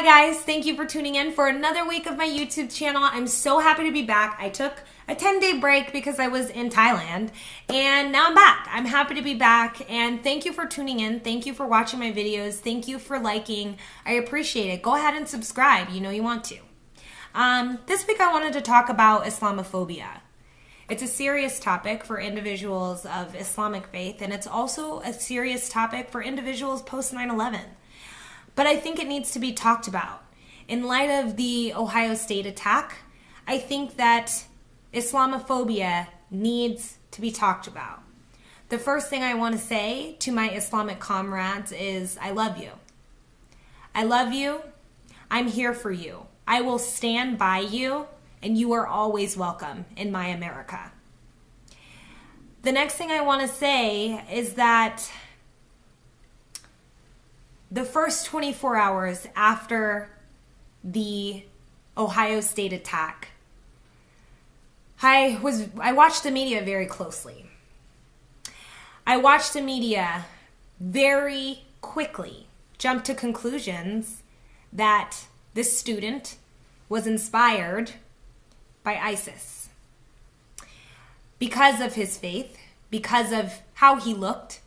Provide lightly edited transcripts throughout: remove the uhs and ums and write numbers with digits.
Hi guys, thank you for tuning in for another week of my YouTube channel. I'm so happy to be back. I took a 10-day break because I was in Thailand and now I'm back. I'm happy to be back and thank you for tuning in. Thank you for watching my videos. Thank you for liking. I appreciate it. Go ahead and subscribe. You know you want to. This week I wanted to talk about Islamophobia. It's a serious topic for individuals of Islamic faith, and it's also a serious topic for individuals post 9/11. But I think it needs to be talked about. In light of the Ohio State attack, I think that Islamophobia needs to be talked about. The first thing I want to say to my Islamic comrades is, I love you. I love you. I'm here for you. I will stand by you, and you are always welcome in my America. The next thing I want to say is that the first 24 hours after the Ohio State attack, I watched the media very closely. I watched the media very quickly jump to conclusions that this student was inspired by ISIS. Because of his faith, because of how he looked,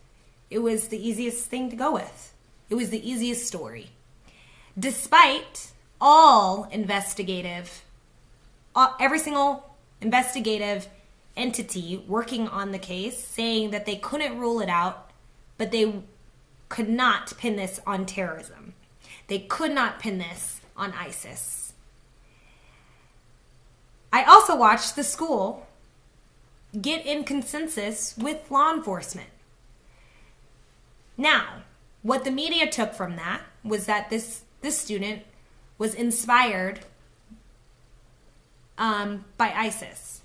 it was the easiest thing to go with. It was the easiest story. Despite every single investigative entity working on the case saying that they couldn't rule it out, but they could not pin this on terrorism. They could not pin this on ISIS. I also watched the school get in consensus with law enforcement. Now, what the media took from that was that this student was inspired by ISIS.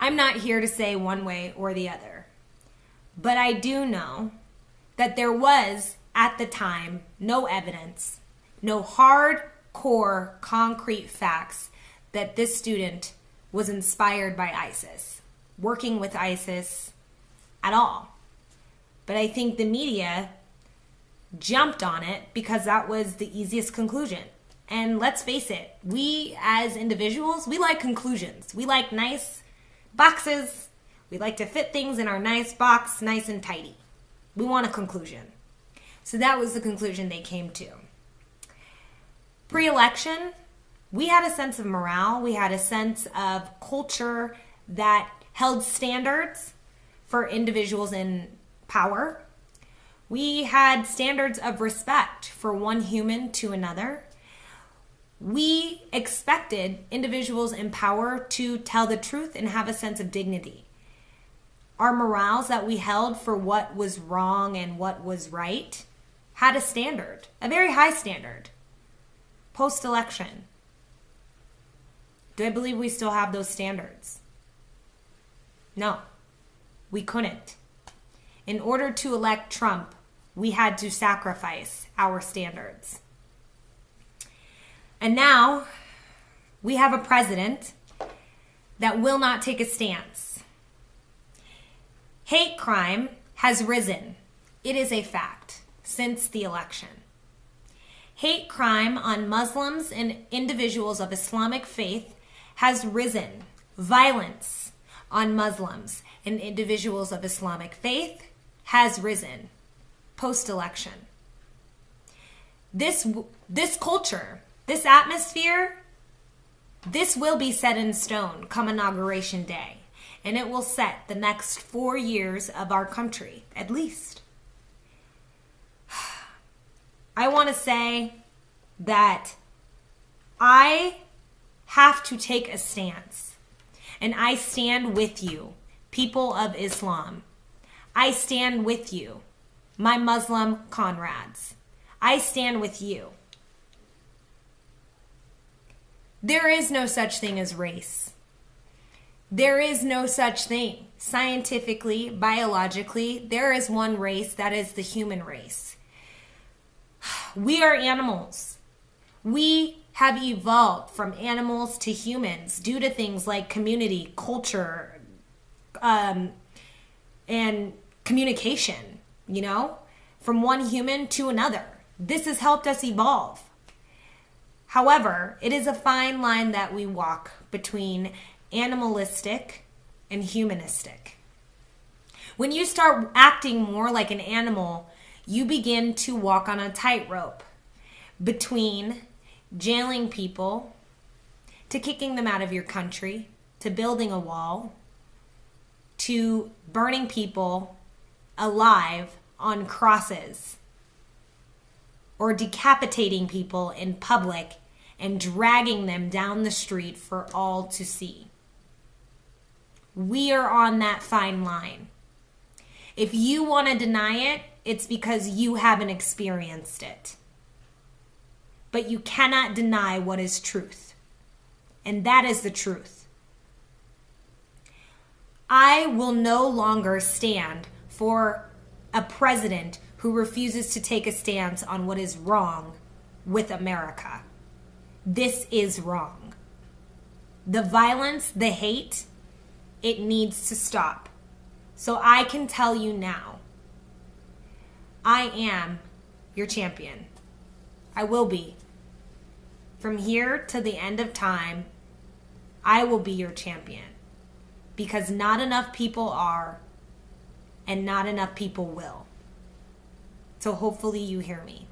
I'm not here to say one way or the other, but I do know that there was, at the time, no evidence, no hardcore concrete facts that this student was inspired by ISIS, working with ISIS at all. But I think the media jumped on it because that was the easiest conclusion. And let's face it, we as individuals, we like conclusions. We like nice boxes. We like to fit things in our nice box, nice and tidy. We want a conclusion. So that was the conclusion they came to. Pre-election, we had a sense of morale. We had a sense of culture that held standards for individuals in power. We had standards of respect for one human to another. We expected individuals in power to tell the truth and have a sense of dignity. Our morals that we held for what was wrong and what was right had a standard, a very high standard. Post-election, do I believe we still have those standards? No, we couldn't. In order to elect Trump, we had to sacrifice our standards. And now we have a president that will not take a stance. Hate crime has risen. It is a fact since the election. Hate crime on Muslims and individuals of Islamic faith has risen. Violence on Muslims and individuals of Islamic faith has risen post-election. This culture, this atmosphere, this will be set in stone come Inauguration Day, and it will set the next 4 years of our country, at least. I want to say that I have to take a stance, and I stand with you, people of Islam. I stand with you, my Muslim comrades. I stand with you. There is no such thing as race. There is no such thing. Scientifically, biologically, there is one race, that is the human race. We are animals. We have evolved from animals to humans due to things like community, culture, and communication, from one human to another. This has helped us evolve. However, it is a fine line that we walk between animalistic and humanistic. When you start acting more like an animal, you begin to walk on a tightrope between jailing people, to kicking them out of your country, to building a wall, to burning people alive on crosses, or decapitating people in public and dragging them down the street for all to see. We are on that fine line. If you want to deny it, it's because you haven't experienced it. But you cannot deny what is truth. And that is the truth. I will no longer stand for a president who refuses to take a stance on what is wrong with America. This is wrong. The violence, the hate, it needs to stop. So I can tell you now, I am your champion. I will be. From here to the end of time, I will be your champion. Because not enough people are, and not enough people will. So hopefully you hear me.